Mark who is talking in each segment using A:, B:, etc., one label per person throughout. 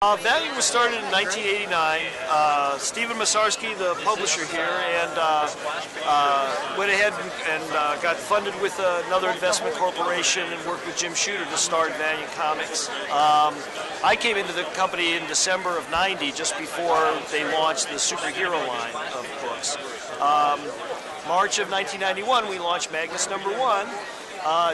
A: Valiant was started in 1989. Stephen Masarski, the publisher here, and went ahead and got funded with another investment corporation and worked with Jim Shooter to start Valiant Comics. I came into the company in December of '90, just before they launched the superhero line of books. March of 1991, we launched Magnus #1.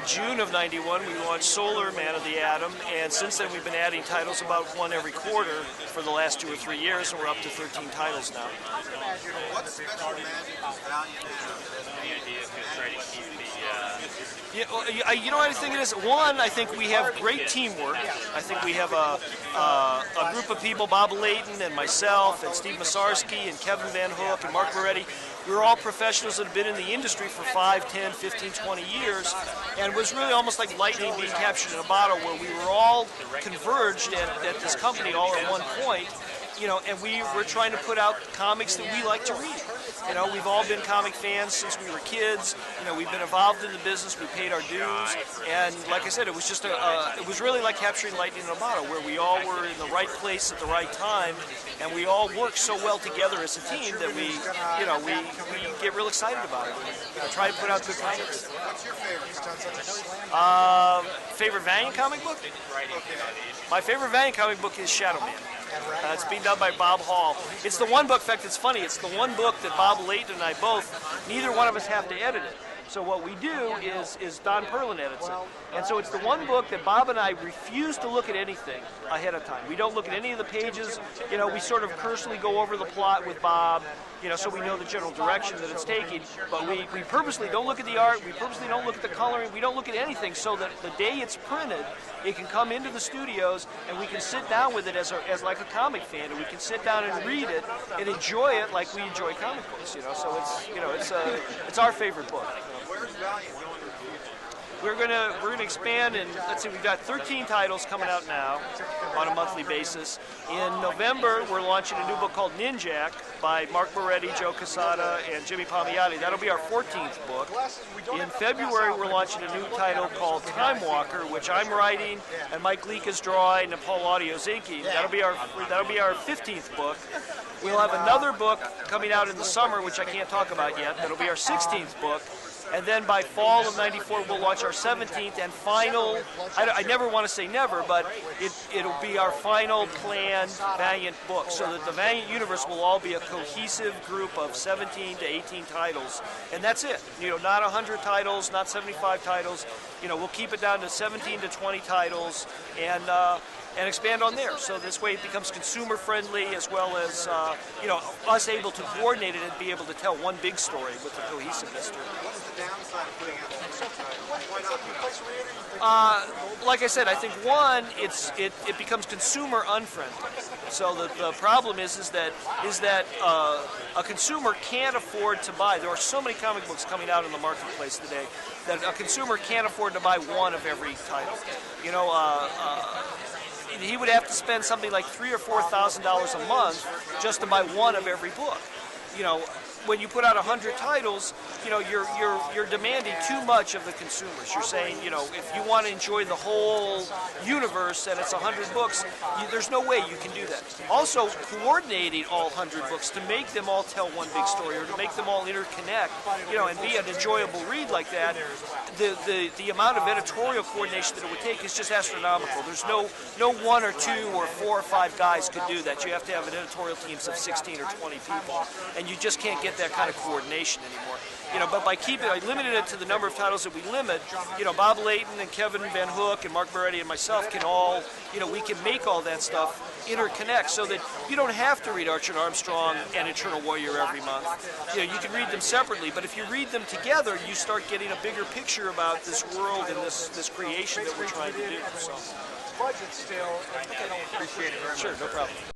A: June of '91, we launched Solar, Man of the Atom, and since then we've been adding titles about one every quarter for the last 2 or 3 years, and we're up to 13 titles now.
B: What special magic does Valiant have?
C: The idea is to try to keep the...
A: Yeah, well, you know what I think it is? One, I think we have great teamwork. I think we have a group of people, Bob Layton and myself and Steve Masarski and Kevin Van Hook and Mark Moretti. We're all professionals that have been in the industry for 5, 10, 15, 20 years, and it was really almost like lightning being captured in a bottle, where we were all converged at this company all at one point. You know, and we're trying to put out comics that we like to read. You know, we've all been comic fans since we were kids. You know, we've been involved in the business. We paid our dues, and like I said, it was just it was really like capturing lightning in a bottle, where we all were in the right place at the right time, and we all work so well together as a team that we get real excited about it. Try to put out good comics.
B: What's your favorite?
A: Favorite Valiant comic book? My favorite Valiant comic book is Shadow Man. It's being done by Bob Hall. It's the one book, in fact, it's funny, it's the one book that Bob Layton and I both, neither one of us have to edit it. So what we do is Don Perlin edits it. And so it's the one book that Bob and I refuse to look at anything ahead of time. We don't look at any of the pages. You know, we sort of cursorily go over the plot with Bob, you know, so we know the general direction that it's taking. But we purposely don't look at the art, we purposely don't look at the coloring, we don't look at anything, so that the day it's printed, it can come into the studios and we can sit down with it as like a comic fan, and we can sit down and read it and enjoy it like we enjoy comic books, you know. So it's our favorite book.
B: Where's Valiant going in the future?
A: We're gonna expand, and let's see, we've got 13 titles coming out now on a monthly basis. In November, we're launching a new book called Ninjak by Mark Moretti, Joe Quesada, and Jimmy Palmiotti. That'll be our 14th book. In February, we're launching a new title called Time Walker, which I'm writing and Mike Leake is drawing and Paul Audio's inking. That'll be our 15th book. We'll have another book coming out in the summer, which I can't talk about yet. That'll be our 16th book. And then by fall of '94, we'll launch our 17th and final, I never want to say never, but it'll be our final planned Valiant book, so that the Valiant universe will all be a cohesive group of 17 to 18 titles. And that's it. You know, not 100 titles, not 75 titles. You know, we'll keep it down to 17 to 20 titles, and expand on there. So this way it becomes consumer friendly, as well as you know, us able to coordinate it and be able to tell one big story with the cohesiveness to it.
B: What's the downside of putting out two titles? Why not put out?
A: Like I said, I think one, it becomes consumer unfriendly. So the problem is that a consumer can't afford to buy. There are so many comic books coming out in the marketplace today that a consumer can't afford to buy one of every title. You know, he would have to spend something like $3,000 or $4,000 a month just to buy one of every book. You know, when you put out 100 titles, you know, you're demanding too much of the consumers. You're saying, you know, if you want to enjoy the whole universe and it's 100 books, there's no way you can do that. Also, coordinating all 100 books to make them all tell one big story, or to make them all interconnect, you know, and be an enjoyable read like that, the amount of editorial coordination that it would take is just astronomical. There's no 1 or 2 or 4 or 5 guys could do that. You have to have an editorial teams of 16 or 20 people, and you just can't get that kind of coordination anymore. You know, but by limiting it to the number of titles that we limit, you know, Bob Layton and Kevin Van Hook and Mark Moretti and myself can all, you know, we can make all that stuff interconnect, so that you don't have to read Archer and Armstrong and Eternal Warrior every month. You know, you can read them separately, but if you read them together, you start getting a bigger picture about this world and this creation that we're trying to do. So.
B: Budget still. Okay, appreciate it very much.
A: Sure, no problem.